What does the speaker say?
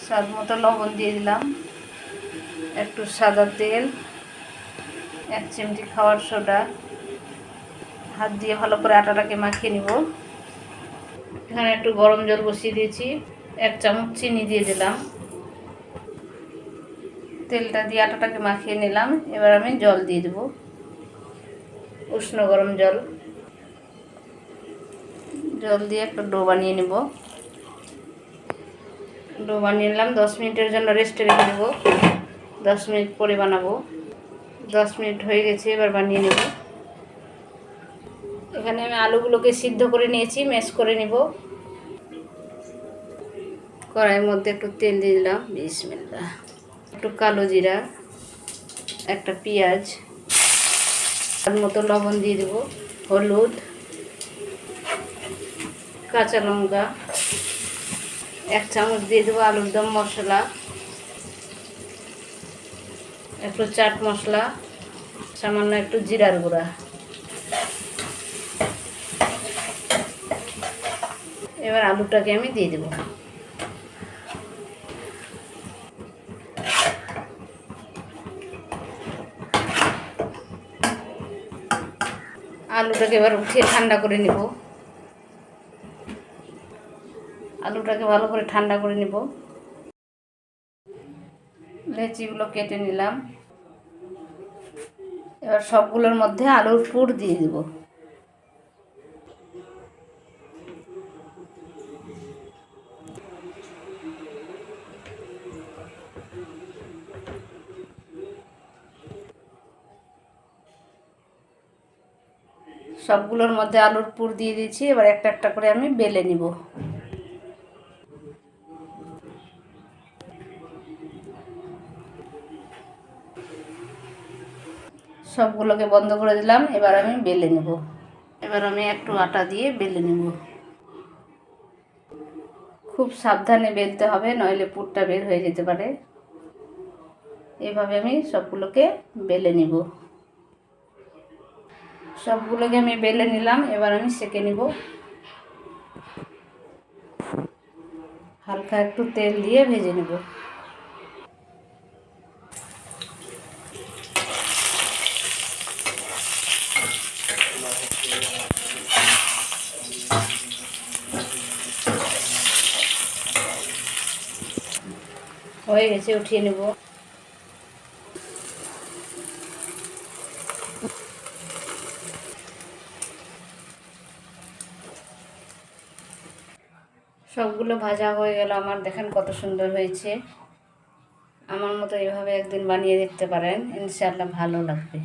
স্বাদ মতো লবণ দিয়ে দিলাম, একটু সাদা তেল, 1 চিমটি খাওয়ার সোডা। হাত দিয়ে ভালো করে আটাটাকে মাখিয়ে নিব। এখানে একটু গরম জল বসিয়ে দিয়েছি, 1 চামচ চিনি দিয়ে দিলাম। তেলটা দিয়ে আটাটাকে মাখিয়ে নিলাম। এবার আমি জল দিয়ে দেব, উষ্ণ গরম জল। জল দিয়ে একটা ডো বানিয়ে নেব। ডো বানিয়ে নিলাম, 10 মিনিটের জন্য রেস্টে রেখে দেব। 10 মিনিট পরে বানাবো। 10 মিনিট হয়ে গেছে, এবার বানিয়ে নেব। এখানে আমি আলুগুলোকে সিদ্ধ করে নিয়েছি, ম্যাশ করে নেব। কড়াইয়ের মধ্যে একটু তেল দিয়ে দিলাম, বিসমিল্লাহ। একটু কালো জিরা, একটা পেঁয়াজ, স্বাদ মতো লবণ দিয়ে দেব, হলুদ, কাঁচা লঙ্কা, 1 চামচ দিয়ে দেবো আলুর দম মশলা, একটু চাট মশলা, সামান্য একটু জিরার গুঁড়া। এবার আলুটাকে আমি দিয়ে দেব। আলুটাকে এবার উঠিয়ে ঠান্ডা করে নেব। আলুটাকে ভালো করে ঠান্ডা করে নেব। লেচিগুলো কেটে নিলাম। এবার সবগুলোর মধ্যে আলুর পুর দিয়ে দেব। সবগুলোর মধ্যে আলুর পুর দিয়ে দিয়েছি। এবার একটা একটা করে আমি বেলে নিব। সবগুলোকে বন্ধ করে দিলাম। এবার আমি বেলে নেব। এবার আমি একটু আটা দিয়ে বেলে নেব। খুব সাবধানে বেলতে হবে, নইলে পুরটা বের হয়ে যেতে পারে। এভাবে আমি সবগুলোকে বেলে নিব। সবগুলোকে আমি বেলে নিলাম। এবার আমি সেঁকে নিব। হালকা একটু তেল দিয়ে ভেজে নেব। হয়ে গেছে, উঠিয়ে নেব। সবগুলো ভাজা হয়ে গেল আমার। দেখেন কত সুন্দর হয়েছে। আমার মতো এভাবে একদিন বানিয়ে দেখতে পারেন, ইনশাআল্লাহ ভালো লাগবে।